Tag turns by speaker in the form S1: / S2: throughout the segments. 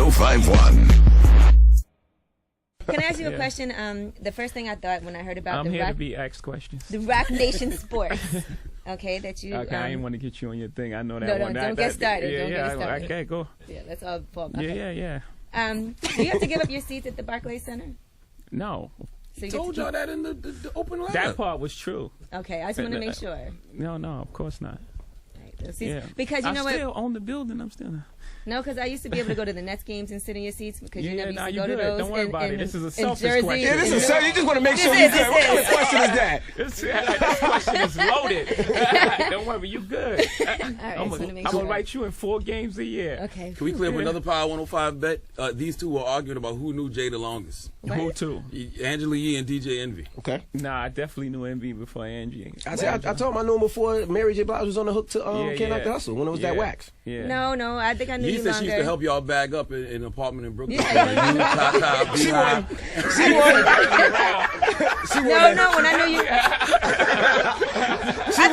S1: 1051.
S2: Can I ask you a question? The first thing I thought when I heard about
S3: I'm here to be asked questions.
S2: The Rock Nation Sports, okay, that you.
S3: Okay, I didn't want to get you on your thing. I know that
S2: no,
S3: one.
S2: Don't get started. Don't get started.
S3: Okay, go.
S2: Yeah, let's all fall back.
S3: Yeah.
S2: Do you have to give up your seats at the Barclays Center?
S3: No.
S4: So you told y'all that in the open letter.
S3: That part was true.
S2: Okay, I just want to make sure.
S3: No, of course not.
S2: Right,
S3: yeah.
S2: Because you know what?
S3: I still own the building. I'm still.
S2: No, because I used to be able to go to the Nets games and sit in your seats because you never used to go to
S3: good.
S2: those.
S3: Don't worry about it. This is a selfish
S2: Jersey,
S3: question.
S5: Yeah, this is you just want to make sure you good. What kind of question is that?
S3: This question is loaded. Don't worry, you good. I'm gonna write you in 4 games a year.
S2: Okay.
S4: Can we clear up another Power 105 bet? These two were arguing about who knew Jay the longest.
S2: What?
S3: Who two?
S4: Angela Yee and DJ Envy.
S5: Okay.
S3: Nah, I definitely knew Envy before Angie.
S5: I told him I knew him before Mary J. Blige was on the hook to Can't Knock the Hustle when it was that wax.
S3: Yeah.
S2: No, I think I knew
S4: He
S2: you
S4: said
S2: longer.
S4: she used to help y'all bag up in an apartment in Brooklyn.
S2: Yeah.
S5: She won.
S2: No, when I knew you. I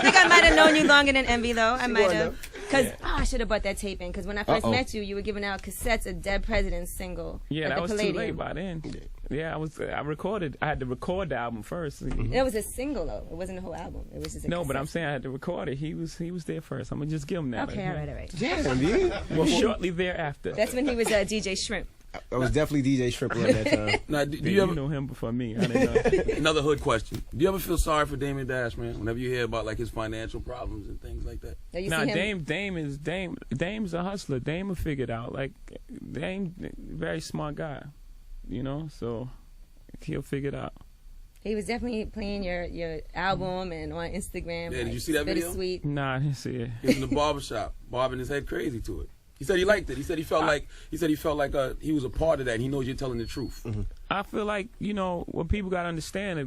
S2: think I might have known you longer than Envy though. I might have. Because I should have bought that tape in. Because when I first met you, you were giving out cassettes of Dead President's single.
S3: Yeah, that was
S2: Palladium.
S3: too late by then. Yeah, I recorded. I had to record the album first.
S2: It was a single though. It wasn't a whole album. It was just a cassette.
S3: But I'm saying I had to record it. He was there first. I'm gonna just give him that.
S2: Okay, all right.
S5: Yeah,
S3: well, shortly thereafter.
S2: That's when he was DJ Shrimp.
S5: I was definitely DJ Shrimp at that time.
S4: Now, do you ever
S3: know him before me? I didn't know.
S4: Another hood question. Do you ever feel sorry for Damon Dash, man? Whenever you hear about like his financial problems and things like that.
S3: Nah, Dame's a hustler. Dame will figure it out. Like Dame, very smart guy. You know, so he'll figure it out.
S2: He was definitely playing your album and on Instagram.
S4: Yeah, did you see that video?
S2: Sweet.
S3: Nah, I didn't see it.
S4: He was in the barbershop, bobbing his head crazy to it. He said he liked it. He said he felt like he was a part of that. And he knows you're telling the truth.
S5: Mm-hmm.
S3: I feel like what people gotta understand. I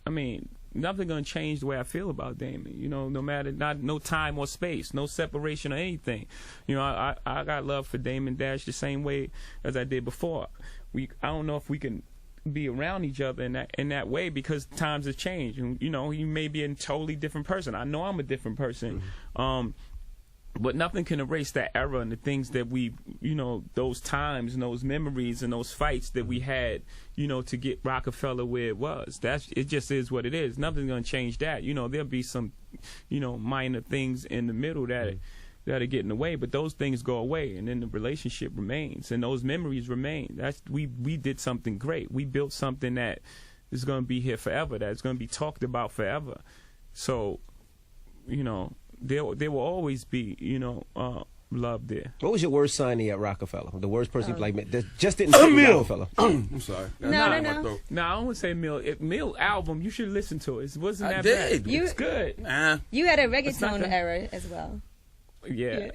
S3: mean, nothing gonna change the way I feel about Damon. No matter no time or space, no separation or anything. I got love for Damon Dash the same way as I did before. I don't know if we can be around each other in that way because times have changed. And he may be a totally different person. I know I'm a different person. Mm-hmm. But nothing can erase that era and the things that we, those times and those memories and those fights that we had, to get Rockefeller where it was. It just is what it is. Nothing's going to change that. There'll be some, minor things in the middle that are getting away, but those things go away and then the relationship remains and those memories remain. We did something great. We built something that is going to be here forever, that's going to be talked about forever. So, there will always be, love there.
S5: What was your worst signing at Rockefeller? The worst person that just didn't say Rockefeller.
S4: I'm sorry.
S2: No.
S3: No, I wou't say Mill. Mill album, you should listen to it. It wasn't that
S4: bad.
S3: It's good.
S2: You had a reggaeton era as well.
S3: Yeah.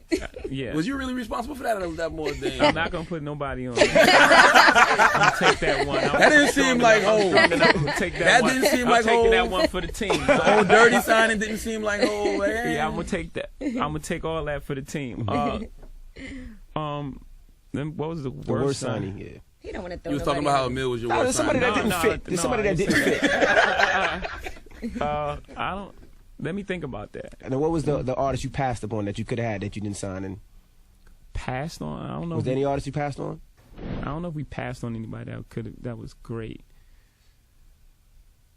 S4: Was you really responsible for that, or was that more than?
S3: I'm not gonna put nobody on. I'll take that one.
S4: That didn't seem like Hov.
S3: That
S4: didn't seem like Hov.
S3: I'm taking that one for the team.
S4: The old dirty signing didn't seem like Hov.
S3: Yeah, I'm gonna take that. I'm gonna take all that for the team. Then what was the worst signing?
S5: Yeah.
S2: He don't want to throw.
S4: You was talking about how Emil was your worst signing.
S5: There's somebody that didn't fit.
S3: I don't. Let me think about that.
S5: And then what was the artist you passed upon that you could have had that you didn't sign? And
S3: passed on? I don't know.
S5: Was there any artist you passed on?
S3: I don't know if we passed on anybody that was great.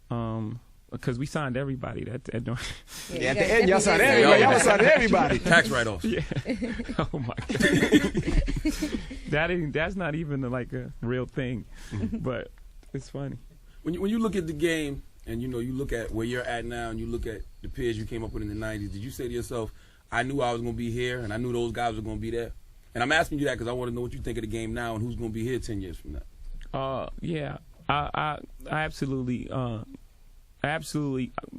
S3: Because we signed everybody. At the
S5: end, y'all signed everybody. Y'all signed everybody.
S4: Tax write-offs.
S3: Yeah. Oh my God. That's not even like a real thing, but it's funny.
S4: When you look at the game. And you look at where you're at now, and you look at the peers you came up with in the '90s. Did you say to yourself, "I knew I was going to be here, and I knew those guys were going to be there"? And I'm asking you that because I want to know what you think of the game now, and who's going to be here 10 years from now.
S3: Yeah, I absolutely,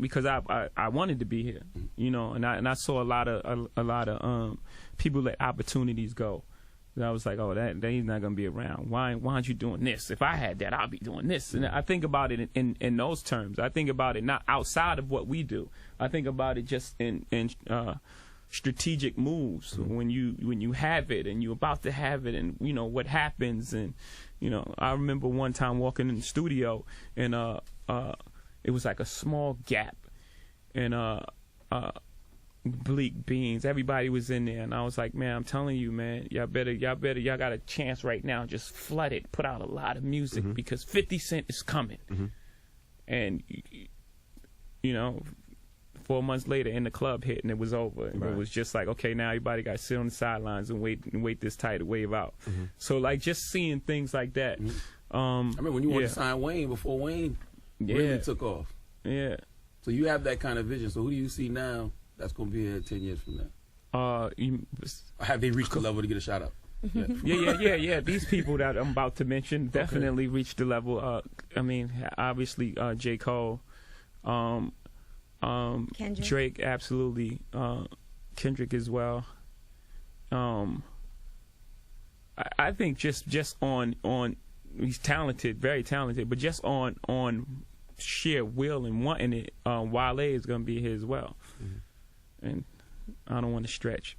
S3: because I wanted to be here, and I saw a lot of people let opportunities go. I was like, oh, he's not going to be around. Why aren't you doing this? If I had that, I'll be doing this. And I think about it in those terms. I think about it not outside of what we do. I think about it just in strategic moves when you have it and you're about to have it and what happens. And I remember one time walking in the studio and it was like a small gap and Bleak Beans. Everybody was in there, and I was like, man, I'm telling you, man, y'all got a chance right now. Just flood it, put out a lot of music because 50 Cent is coming. And you know, 4 months later, In the Club hit, and it was over. And it was just like, okay, now everybody got to sit on the sidelines and wait this tidal wave out. So like just seeing things like that.
S4: I remember when you wanted to sign Wayne before Wayne really took off. Yeah. So you have that kind of vision. So who do you see now that's going to be here 10 years from now? Have they reached the level to get a shout out?
S3: Yeah. These people that I'm about to mention definitely reached the level. I mean, obviously, J. Cole, Drake, absolutely, Kendrick as well. I think just on he's talented, very talented, but just on sheer will and wanting it, Wale is going to be here as well. And I don't want to stretch.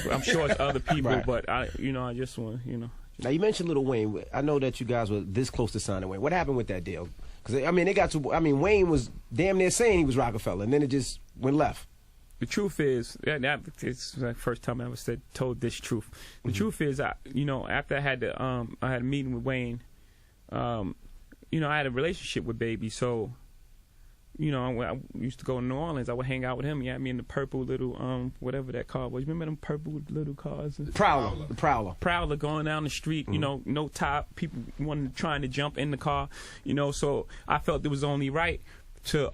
S3: I'm sure it's other people, but I just want,
S5: Now, you mentioned Lil Wayne. I know that you guys were this close to signing Wayne. What happened with that deal? Because, I mean, Wayne was damn near saying he was Rockefeller, and then it just went left.
S3: The truth is, it's the first time I ever told this truth. The truth is, after I had a meeting with Wayne, I had a relationship with Baby, so, I used to go to New Orleans. I would hang out with him. He had me in the purple little, whatever that car was. Remember them purple little cars?
S5: The Prowler.
S3: Prowler going down the street, no top. People trying to jump in the car, so I felt it was only right to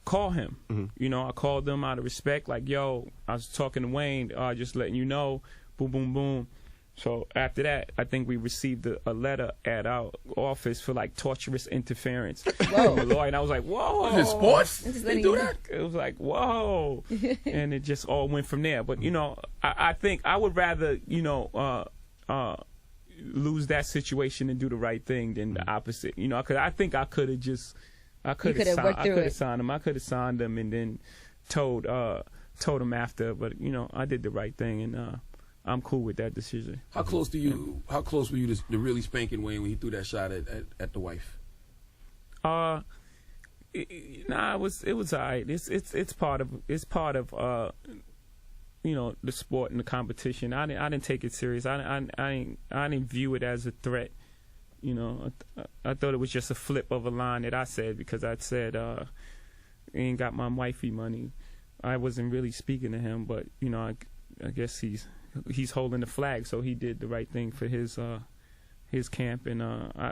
S3: call him. I called them out of respect, like, yo, I was talking to Wayne, just letting you know, boom, boom, boom. So after that, I think we received a letter at our office for like torturous interference. Whoa. And I was like, whoa.
S4: Is it sports? They do that?
S3: It was like, whoa. And it just all went from there. But, I think I would rather, lose that situation and do the right thing than the opposite. Because I think I could have just, I could have signed him. I could have signed him and then told him after. But, I did the right thing, and I'm cool with that decision.
S4: How close were you to really spanking Wayne when he threw that shot at the wife?
S3: It was all right. It's part of the sport and the competition. I didn't take it serious. I didn't view it as a threat. I thought it was just a flip of a line that I said, because I said he ain't got my wifey money. I wasn't really speaking to him, but I guess he's holding the flag, so he did the right thing for his camp, and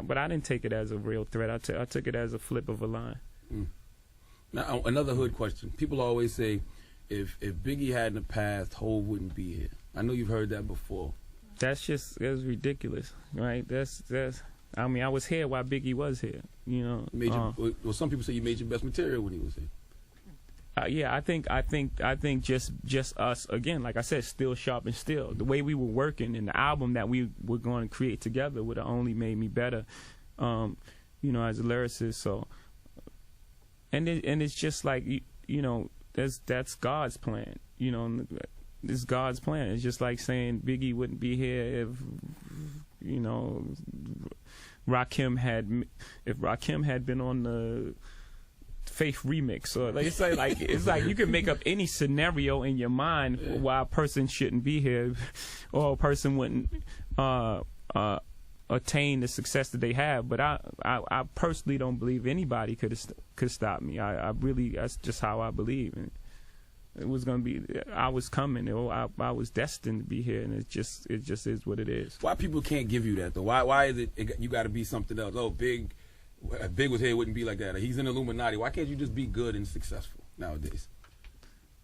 S3: but I didn't take it as a real threat. I took it as a flip of a line.
S4: Now, another hood question. People always say, if Biggie hadn't have passed, Hov wouldn't be here. I know you've heard that before.
S3: That's ridiculous, right? I mean, I was here while Biggie was here.
S4: Well, some people say you made your best material when he was here.
S3: Yeah, I think just us, again, like I said, still sharp and still. The way we were working and the album that we were going to create together would have only made me better, as a lyricist. So, and it's just like that's God's plan. It's God's plan. It's just like saying Biggie wouldn't be here if Rakim had been on the Faith remix, or like it's like you can make up any scenario in your mind why a person shouldn't be here, or a person wouldn't attain the success that they have. But I personally don't believe anybody could stop me. I really, that's just how I believe. And it was gonna be, I was coming. I was destined to be here, and it just is what it is.
S4: Why people can't give you that though? Why is it you got to be something else? Oh, Big was here, it wouldn't be like that. He's in Illuminati. Why can't you just be good and successful nowadays?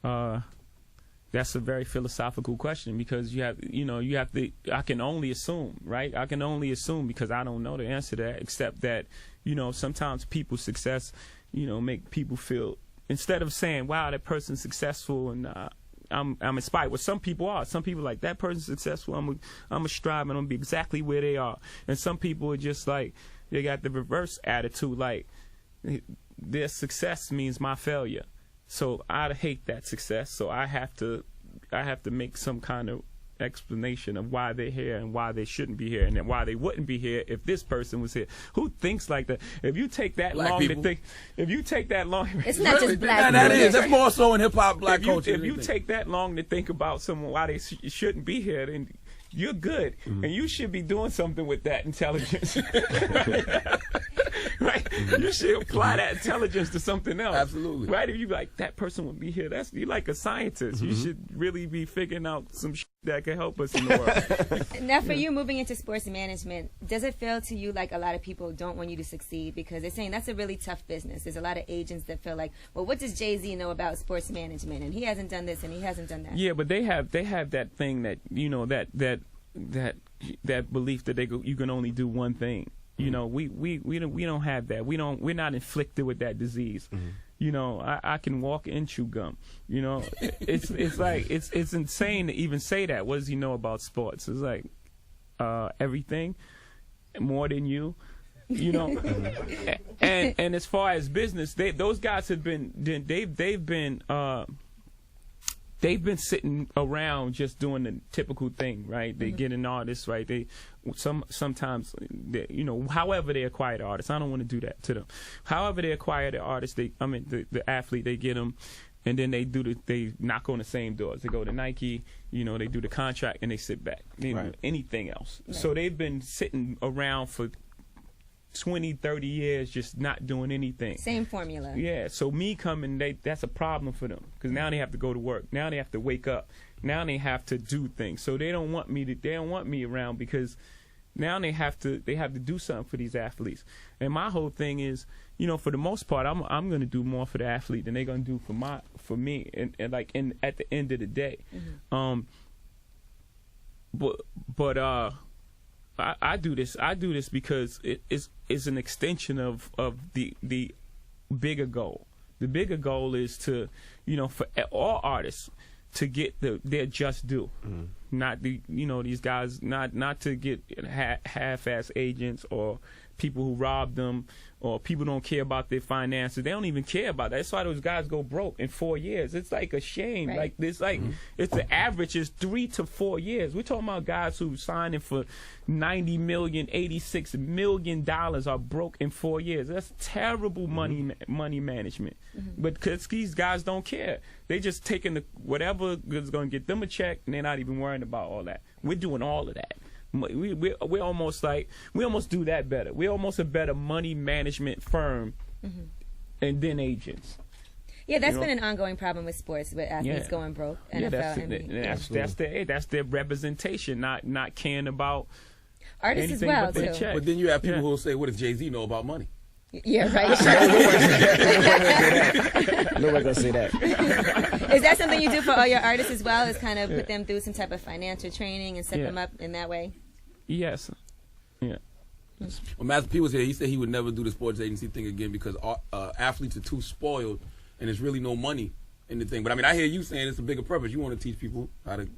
S3: That's a very philosophical question, because you have to. I can only assume, right? I can only assume, because I don't know the answer to that, except that sometimes people's success, make people feel, instead of saying, "Wow, that person's successful," and I'm inspired. Well, some people are. Some people are like, that person's successful. I'm a strive, and I'm gonna be exactly where they are. And some people are just like, they got the reverse attitude, like their success means my failure. So I hate that success. So I have to make some kind of explanation of why they're here and why they shouldn't be here, and then why they wouldn't be here if this person was here. Who thinks like that? If you take that long to think, if you take that long,
S2: it's not just black.
S4: That's more so in hip hop, black culture.
S3: If you take that long to think about someone why they shouldn't be here, then you're good, and you should be doing something with that intelligence. Right? You should apply that intelligence to something else.
S4: Absolutely.
S3: Right? If you like that person would be here, you're like a scientist. You should really be figuring out some that can help us in the world.
S2: Now, for you moving into sports management, does it feel to you like a lot of people don't want you to succeed because they're saying that's a really tough business? There's a lot of agents that feel like, well, what does Jay-Z know about sports management? And he hasn't done this and he hasn't done that.
S3: Yeah, but they have that thing that that belief that you can only do one thing. You know, we don't have that. We're not inflicted with that disease. You know, I can walk and chew gum. You know, it's like it's insane to even say that. What does he know about sports? It's like everything, more than you. You know, and as far as business, those guys have been they've been sitting around just doing the typical thing, right? They get an artist, right? Sometimes, you know, however they acquire the artist. I don't want to do that to them. However they acquire the artist, the athlete, they get them, and then they knock on the same doors. They go to Nike, you know, they do the contract, and they sit back. They don't do anything else. Right. So they've been sitting around for 20, 30 years just not doing anything.
S2: Same formula.
S3: Yeah, so me coming, that's a problem for them because now they have to go to work. Now they have to wake up. Now they have to do things. So they don't want me around because now they have to do something for these athletes. And my whole thing is, you know, for the most part, I'm going to do more for the athlete than they're going to do for me and at the end of the day. But I do this because it's an extension of the bigger goal. The bigger goal is to, you know, for all artists to get their just due. Not these guys not to get half-ass agents or people who rob them or people don't care about their finances. They don't even care about that. That's why those guys go broke in 4 years. It's like a shame. Right. Like this, it's the average is 3 to 4 years. We're talking about guys who signing for $90 million, $86 million are broke in 4 years. That's terrible money management. But because these guys don't care, they just taking whatever is going to get them a check, and they're not even worrying about all that. We're doing all of that. We're almost do that better. We're almost a better money management firm, and then agents.
S2: Yeah, that's been an ongoing problem with sports, with athletes going broke. NFL,
S3: that's their representation, not caring about
S2: artists as well too.
S4: But then you have people who will say, "What does Jay-Z know about money?"
S2: Yeah, right.
S5: Nobody gonna say that.
S2: Is that something you do for all your artists as well? Is kind of put them through some type of financial training and set them up in that way?
S3: Yes. Yeah.
S4: When Master P was here, he said he would never do the sports agency thing again because athletes are too spoiled and there's really no money in the thing. But I mean, I hear you saying it's a bigger purpose. You want to teach people how to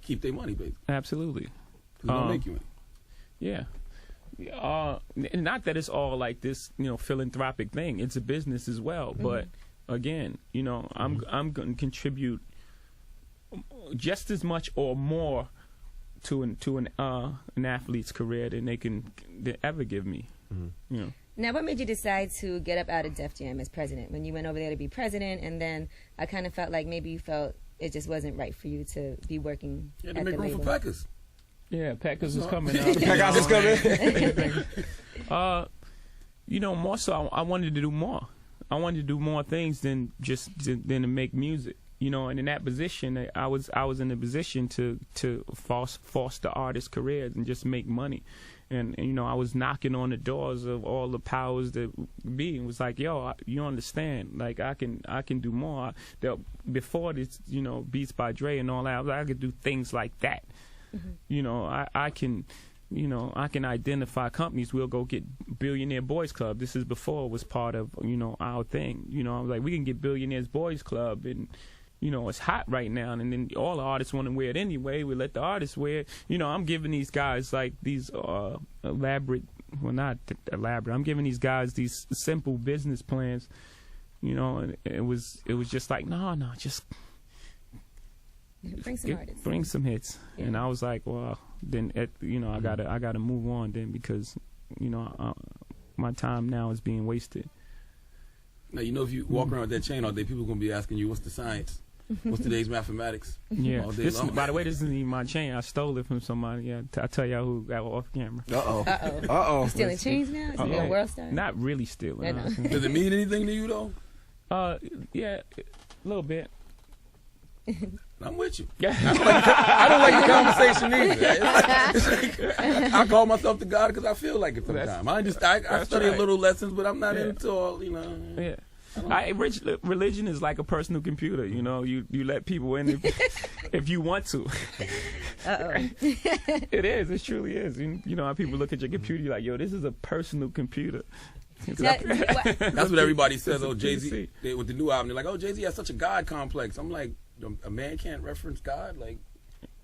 S4: keep their money, basically.
S3: Absolutely.
S4: Because it don't make you any.
S3: Yeah. Not that it's all like this, you know, philanthropic thing. It's a business as well. But again, you know, I'm going to contribute just as much or more to an athlete's career than they can ever give me. You know.
S2: Now, what made you decide to get up out of Def Jam as president? When you went over there to be president, and then I kind of felt like maybe you felt it just wasn't right for you to be working at the label. You had to make room for
S4: Packers.
S3: Yeah, Packers is coming up.
S5: Packers is coming.
S3: You know, more so, I wanted to do more. I wanted to do more things than to make music. You know, and in that position, I was in a position to foster artists' careers and just make money. And you know, I was knocking on the doors of all the powers that be. It was like, yo, you understand? Like, I can do more. Before this, you know, Beats by Dre and all that, I could do things like that. You know, I can identify companies. We'll go get Billionaire Boys Club. This is before it was part of, you know, our thing. You know, I was like, we can get Billionaires Boys Club, and you know, it's hot right now, and then all the artists want to wear it anyway. We let the artists wear it. You know, I'm giving these guys like these elaborate, well, not elaborate. I'm giving these guys these simple business plans. You know, and it was just like, no, just
S2: Bring some artists.
S3: Bring some hits.
S2: Yeah.
S3: And I was like, well, then I gotta move on then, because my time now is being wasted.
S4: Now, if you walk around with that chain all day, people are going to be asking you, what's the science? What's today's mathematics?
S3: Yeah.
S4: All day long.
S3: By the way, this isn't even my chain. I stole it from somebody. Yeah, I'll tell y'all who got off camera.
S5: Uh-oh.
S2: Stealing chains now? Is it a world star?
S3: Not really stealing.
S2: No.
S4: Does it mean anything to you, though?
S3: Yeah, a little bit.
S4: I'm with you.
S3: Yeah.
S4: I don't like the conversation either. I call myself the God because I feel like it sometimes. I study a little lessons, but I'm not into all,
S3: Yeah. Religion is like a personal computer. You let people in if you want to. It is. It truly is. You know how people look at your computer, you're like, yo, this is a personal computer.
S4: That's what everybody says. Oh, Jay-Z, with the new album, they're like, oh, Jay-Z has such a God complex. I'm like, a man can't reference God? Like,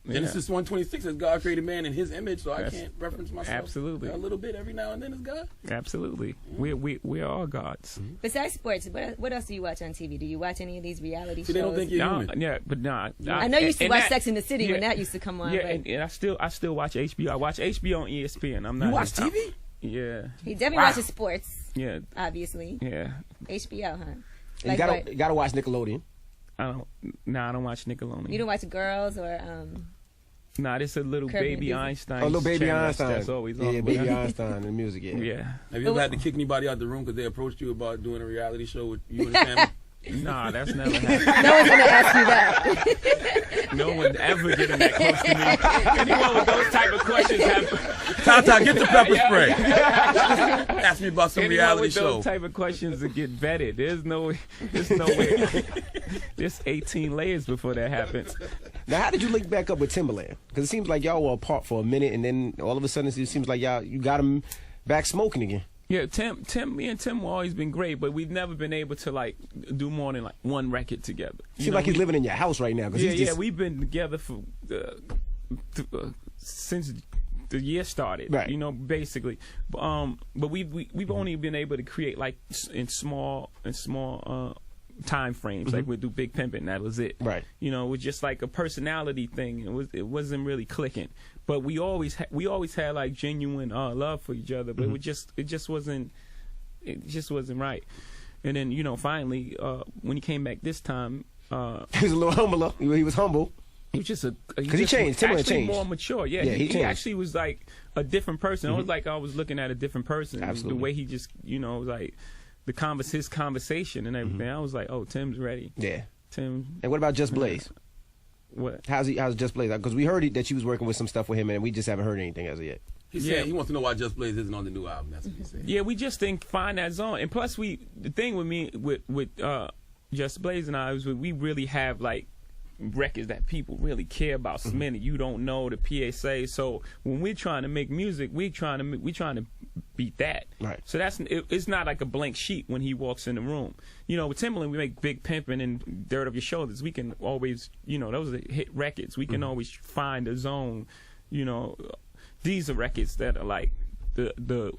S4: Genesis 1:26 says God created man in his image, so I can't reference myself.
S3: Absolutely.
S4: A little bit every now and then is God.
S3: Absolutely. We are all gods.
S4: Mm-hmm.
S2: Besides sports, what else do you watch on TV? Do you watch any of these reality shows?
S4: They don't think you're human.
S3: Yeah, but nah.
S2: I know you used to watch Sex and the City when that used to come on.
S3: Yeah,
S2: but
S3: and I still watch HBO. I watch HBO on ESPN. I'm not.
S4: You watch TV?
S3: Yeah.
S2: He definitely watches sports.
S3: Yeah.
S2: Obviously.
S3: Yeah.
S2: HBO, huh?
S5: You gotta watch Nickelodeon.
S3: I don't watch Nickelodeon.
S2: You don't watch Girls or
S3: Nah, this is a little
S2: Kirby
S3: Baby
S2: music.
S3: Einstein.
S5: Oh, little Baby
S3: channel
S5: Einstein.
S3: That's always on.
S5: Yeah, Baby Einstein and the music. Yeah.
S3: Yeah.
S4: Have you ever had to kick anybody out the room because they approached you about doing a reality show with you and the family?
S3: Nah, that's never happened.
S2: no one's gonna ask you that.
S3: No one ever getting that close to me. Anyone with those type of questions have.
S4: Tata, get the pepper spray. Ask me about some
S3: Anyone
S4: reality
S3: with
S4: show.
S3: those type of questions that get vetted. There's no way. There's 18 layers before that happens.
S5: Now, how did you link back up with Timberland? Because it seems like y'all were apart for a minute, and then all of a sudden it seems like you got him back smoking again.
S3: Yeah, me and Tim have always been great, but we've never been able to do more than one record together.
S5: Seems like he's living in your house right now.
S3: Yeah, we've been together for since the year started.
S5: Right.
S3: Basically, but we've only been able to create in small time frames. Like we'd do Big Pimpin', and that was it.
S5: Right.
S3: It was just like a personality thing. It wasn't really clicking. But we always had genuine love for each other. But it just wasn't right. And then finally when he came back this time,
S5: he was a little humble. He was humble.
S3: He was just
S5: because he changed. Timberland changed.
S3: More mature. Yeah, he actually was like a different person. It was like I was looking at a different person.
S5: Absolutely.
S3: The way he just his conversation and everything. I was like, oh, Tim's ready.
S5: Yeah.
S3: Tim.
S5: And what about Just Blaze?
S3: What?
S5: How's Just Blaze? Because we heard that you was working with some stuff with him, and we just haven't heard anything as of yet.
S4: He said he wants to know why Just Blaze isn't on the new album. That's what he said.
S3: Yeah, we just didn't find that zone. And plus, the thing with me with Just Blaze and I was we really have records that people really care about submitting. You don't know the PSA. So when we're trying to make music, we're trying to beat that.
S5: Right.
S3: So it's not like a blank sheet when he walks in the room. With Timberland, we make Big Pimpin' and Dirt Off Your Shoulders. We can always, those are hit records. We can always find a zone. These are records that are like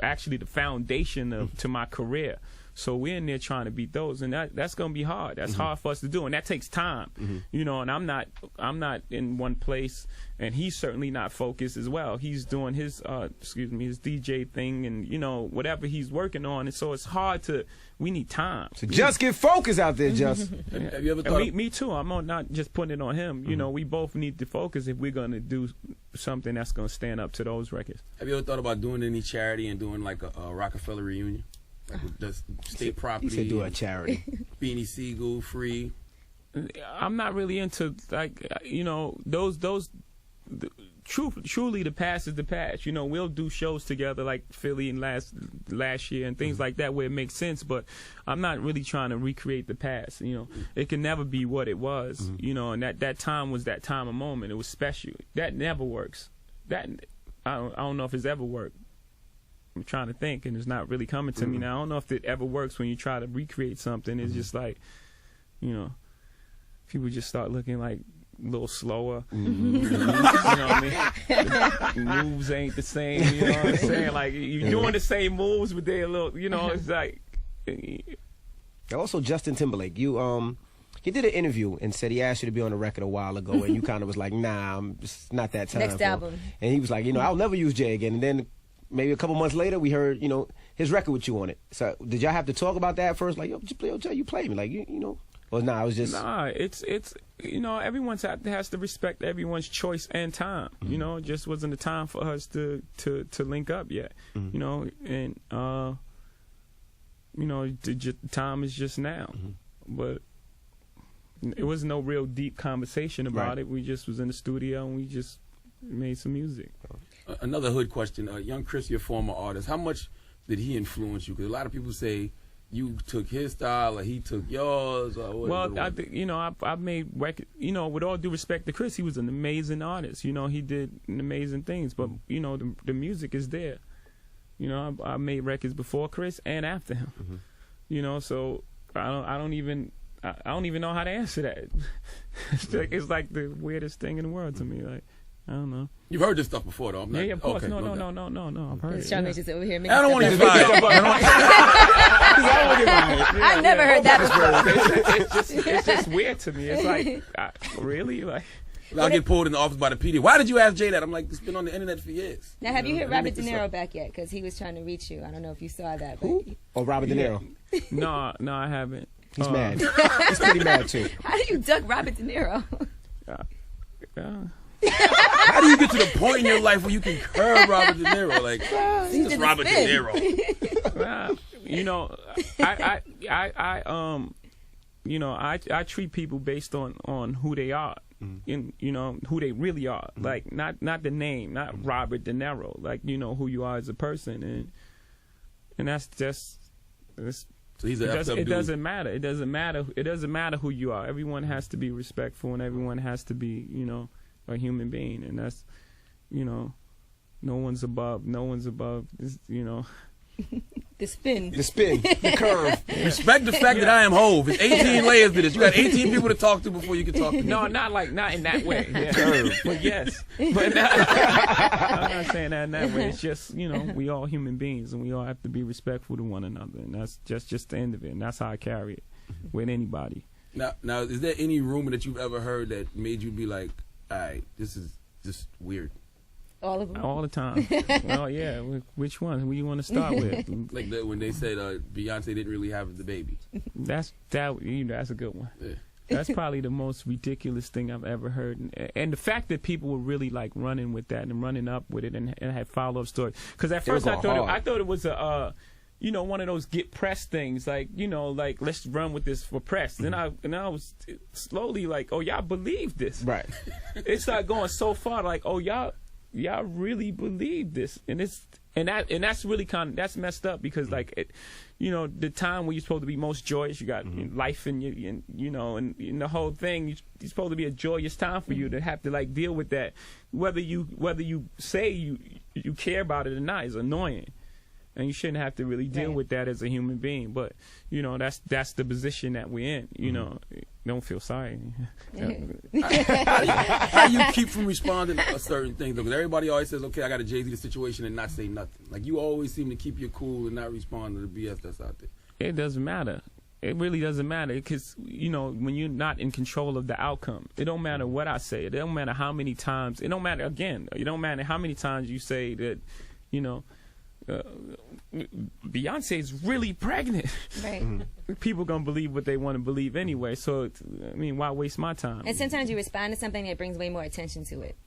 S3: actually the foundation to my career. So we're in there trying to beat those, and that's gonna be hard. That's hard for us to do, and that takes time. And I'm not in one place, and he's certainly not focused as well. He's doing his his DJ thing, and whatever he's working on, and so it's hard to. We need time.
S5: So just get focused out there, just.
S4: Have you ever thought?
S3: Me too. I'm not just putting it on him. We both need to focus if we're gonna do something that's gonna stand up to those records.
S4: Have you ever thought about doing any charity and doing like a Rockefeller reunion? Like with the state property.
S5: He said do a charity.
S4: Beanie Siegel, free.
S3: I'm not really into those. Truly, the past is the past. We'll do shows together like Philly and last year and things like that where it makes sense. But I'm not really trying to recreate the past. It can never be what it was. And that time was that time of moment. It was special. That never works. I don't know if it's ever worked. I'm trying to think, and it's not really coming to me now. I don't know if it ever works when you try to recreate something. It's just like, people just start looking like a little slower. You know what I mean? The moves ain't the same. You know what I'm saying? Like you're doing the same moves, but they're a little. It's like.
S5: Also, Justin Timberlake, he He did an interview and said he asked you to be on the record a while ago, and you kind of was like, nah, it's not that time.
S2: Next album.
S5: And he was like, I'll never use Jay again. And then maybe a couple months later, we heard, his record with you on it. So did y'all have to talk about that first? Like, Jay, you played me. Like, Or nah, it was just...
S3: Nah, it's everyone has to respect everyone's choice and time. It just wasn't the time for us to link up yet. And the time is just now. But it was no real deep conversation about it. We just was in the studio and we just made some music.
S4: Another hood question. Young Chris, your former artist, how much did he influence you? Because a lot of people say you took his style or he took yours.
S3: I've made record. With all due respect to Chris, he was an amazing artist. He did amazing things. But the music is there. I made records before Chris and after him. So I don't even know how to answer that. It's like the weirdest thing in the world to me. Like, I don't know.
S4: You've heard this stuff before, though.
S3: Yeah, of course.
S4: Okay,
S3: No. I've heard it.
S2: Sean just over here.
S4: I don't want to get fired.
S2: I've never heard that before.
S3: It's just weird to me. It's like, really? Like,
S4: I'll get pulled in the office by the PD. Why did you ask Jay that? I'm like, it's been on the internet for years.
S2: Now, have you hit Robert De Niro back yet? Because he was trying to reach you. I don't know if you saw that.
S5: Who? Oh, Robert De Niro.
S3: No, I haven't.
S5: He's mad. He's pretty mad, too.
S2: How do you duck Robert De Niro?
S4: How do you get to the point in your life where you can curb Robert De Niro? Like, it's just Robert De Niro.
S3: I treat people based on who they are, and who they really are. Like not the name, not Robert De Niro. Like who you are as a person, and that's just.
S4: So he's it
S3: doesn't matter. It doesn't matter who you are. Everyone has to be respectful, and everyone has to be a human being, and that's no one's above this,
S2: the spin,
S5: the curve.
S4: Respect the fact that I am Hove. It's 18 layers to this. You got 18 people to talk to before you can talk to me.
S3: No, not in that way. Yeah.
S4: Curve.
S3: But yes, but I'm not saying that in that way. It's just we all human beings, and we all have to be respectful to one another, and that's just the end of it. And that's how I carry it with anybody.
S4: Now, is there any rumor that you've ever heard that made you be like, all right, this is just weird?
S2: All of them?
S3: All the time. Well, yeah. Which one? Who you want to start with?
S4: Like when they said Beyonce didn't really have the baby.
S3: That's a good one. Yeah. That's probably the most ridiculous thing I've ever heard. And the fact that people were really like running with that and running up with it and had follow-up stories. Because at first I thought it was a one of those get press things, like let's run with this for press. Then I was slowly like, oh, y'all believe this,
S5: right?
S3: It started going so far, like, oh, y'all really believe this, and that's really that's messed up because like the time when you're supposed to be most joyous, you got life in you, and the whole thing, it's supposed to be a joyous time for you to have to like deal with that, whether you say you care about it or not, is annoying. And you shouldn't have to really deal with that as a human being, but that's the position that we're in. Don't feel sorry.
S4: How do you keep from responding to certain things? Because everybody always says, "Okay, I got a Jay-Z situation," and not say nothing. Like you always seem to keep your cool and not respond to the BS that's out there.
S3: It doesn't matter. It really doesn't matter because when you're not in control of the outcome, it don't matter what I say. It don't matter how many times. It don't matter how many times you say that. Beyonce is really pregnant.
S2: Right.
S3: People gonna believe what they want to believe anyway. So why waste my time?
S2: And sometimes you respond to something that brings way more attention to it,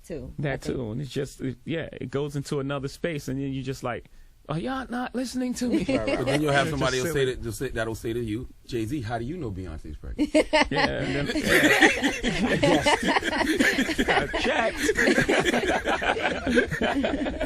S2: too.
S3: That too, and it's just it goes into another space, and then you just like, oh, y'all not listening to me.
S4: Right. But then you'll have somebody that'll say to you, Jay-Z, how do you know Beyonce's pregnant?
S3: Yeah.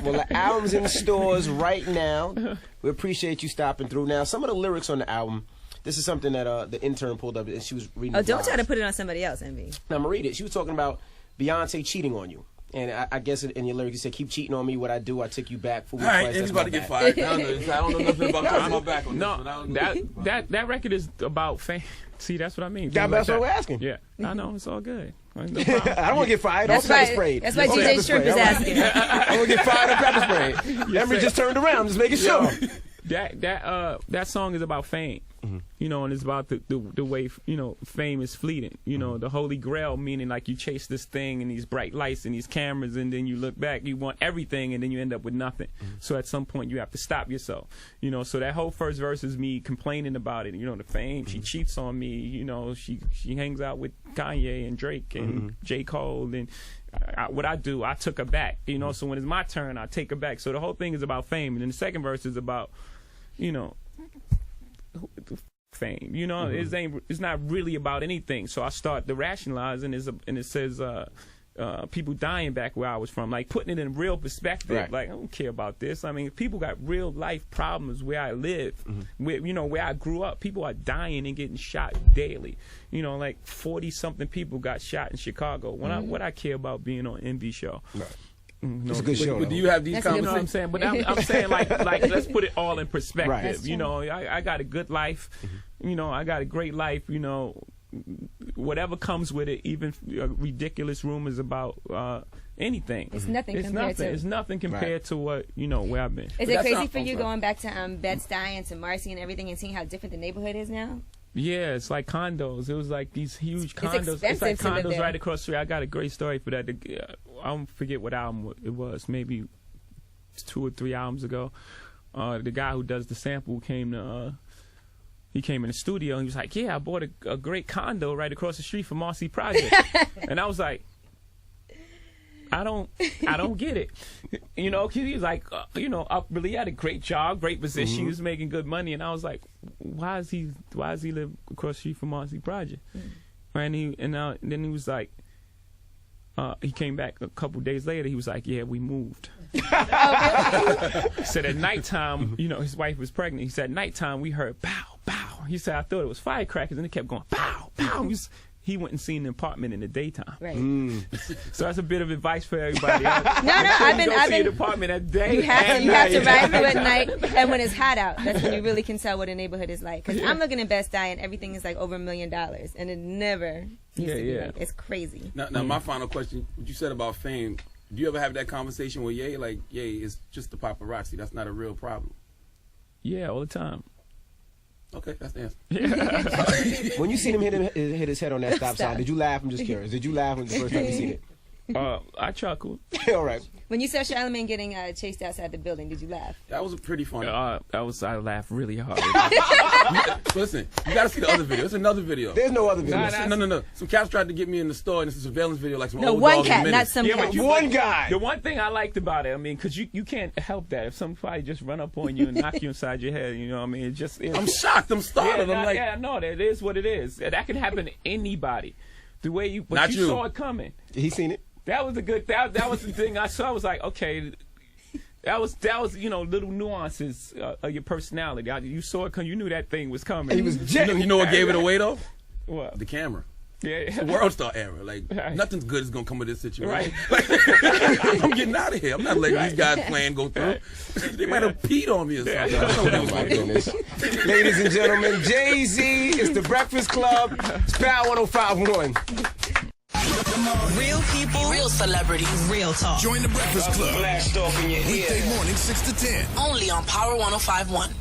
S5: Well, the album's in stores right now. We appreciate you stopping through. Now, some of the lyrics on the album, this is something that the intern pulled up, and she was reading.
S2: Oh, don't try to put it on somebody else, Envy.
S5: Now, I'm going to read it. She was talking about Beyonce cheating on you. And I guess in your lyrics you said, keep cheating on me, what I do, I take you back.
S4: All right, everybody get fired. I don't know nothing about turning my back on this.
S3: No, that record is about fame. See, that's what I mean.
S5: That's what we're asking.
S3: Yeah, I know, it's all good. No
S5: I don't want to get fired.
S2: That's
S5: pepper sprayed.
S2: That's why DJ Shrimp is asking.
S5: I want to get fired on pepper spray. Emery just turned around, just making sure.
S3: That song is about fame. You know, and it's about the way, you know, fame is fleeting. You know, the holy grail, meaning like you chase this thing and these bright lights and these cameras, and then you look back, you want everything, and then you end up with nothing. So at some point you have to stop yourself. You know, so that whole first verse is me complaining about it. You know, the fame, she cheats on me. You know, she hangs out with Kanye and Drake and J. Cole, and what I do, I took her back. You know, so when it's my turn, I take her back. So the whole thing is about fame, and then the second verse is about, you know, fame. You know, it's not really about anything. So I start the rationalizing, and it says people dying back where I was from, like putting it in real perspective.
S5: Right.
S3: Like, I don't care about this. I mean, people got real life problems where I live, where, you know, where I grew up. People are dying and getting shot daily. You know, like 40-something people got shot in Chicago. What I care about being on MB show.
S5: Right.
S3: No,
S5: It's a good show.
S4: But do you have these
S3: you know what I'm
S4: conversations?
S3: saying? But I'm saying like let's put it all in perspective.
S5: Right.
S3: You know, I got a good life. You know, I got a great life. You know, whatever comes with it, even ridiculous rumors about anything.
S2: It's nothing compared to.
S3: It's nothing compared to what, you know, where I've been.
S2: Is it crazy for you going back to Bed-Stuy and to Marcy and everything and seeing how different the neighborhood is now?
S3: Yeah, it's like condos. It was like these huge condos.
S2: It's
S3: like
S2: expensive to live
S3: condos
S2: there.
S3: right across the street. I got a great story for that. I don't forget what album it was. Maybe 2 or 3 albums ago. The guy who does the sample came in the studio and he was like, "Yeah, I bought a great condo right across the street from Marcy Project," and I was like, I don't get it. You know, 'cause he was like, you know, really had a great job, great position, he was making good money, and I was like, why does he live across the street from Marcy Project? Right, and then he was like, he came back a couple days later. He was like, "Yeah, we moved." He said at nighttime, you know, his wife was pregnant. He said at nighttime we heard pow, pow. He said, "I thought it was firecrackers," and it kept going pow, pow. He went and seen the apartment in the daytime.
S2: Right.
S3: So that's a bit of advice for everybody.
S2: I've been
S3: see the apartment at day.
S2: You have to ride through at night, and when it's hot out, that's when you really can tell what a neighborhood is like. Because I'm looking at Bed-Stuy and everything is like over $1 million, and it never used to be like. It's crazy.
S4: Now, my final question: what you said about fame? Do you ever have that conversation with Ye? Like, Ye, it's just the paparazzi. That's not a real problem.
S3: Yeah, all the time.
S4: Okay, that's the answer.
S5: When you seen him hit his head on that stop sign, did you laugh? I'm just curious. Did you laugh when the first time you seen it?
S3: I chuckled.
S5: All right.
S2: When you saw Charlamagne getting chased outside the building, did you laugh?
S4: That was pretty funny.
S3: I laughed really hard.
S4: Listen, you gotta see the other video. It's another video.
S5: There's no other video.
S4: No. Some cats tried to get me in the store, and it's a surveillance video, like some
S2: No,
S4: old
S2: one
S4: dog in
S2: cat,
S4: the
S2: not
S4: minutes.
S2: some cat.
S5: One guy.
S3: The one thing I liked about it, I mean, because you can't help that. If somebody just run up on you and knock you inside your head, you know what I mean?
S4: I'm shocked. I'm startled. I'm like,
S3: yeah, no, that is what it is. That can happen to anybody. The way
S4: Not you.
S3: saw it coming.
S5: He seen it.
S3: That was that was the thing I saw. I was like, okay, that was you know, little nuances of your personality. You saw it, you knew that thing was coming.
S5: He was
S4: you know what gave it away though?
S3: What?
S4: The camera.
S3: Yeah.
S4: It's a world star era. Like,
S3: Right.
S4: nothing good is gonna come of this situation.
S3: Right.
S4: Like, I'm getting out of here. I'm not letting these guys plan go through. They might have peed on me or something. I don't know what they was
S5: My
S4: gonna do.
S5: goodness. Ladies and gentlemen, Jay-Z is the Breakfast Club. It's Power 105.1.
S1: Real people, real celebrities, real talk.
S6: Join the Breakfast Club.
S7: Blast off in your ear.
S6: Weekday morning, 6 to 10.
S1: Only on Power 105.1.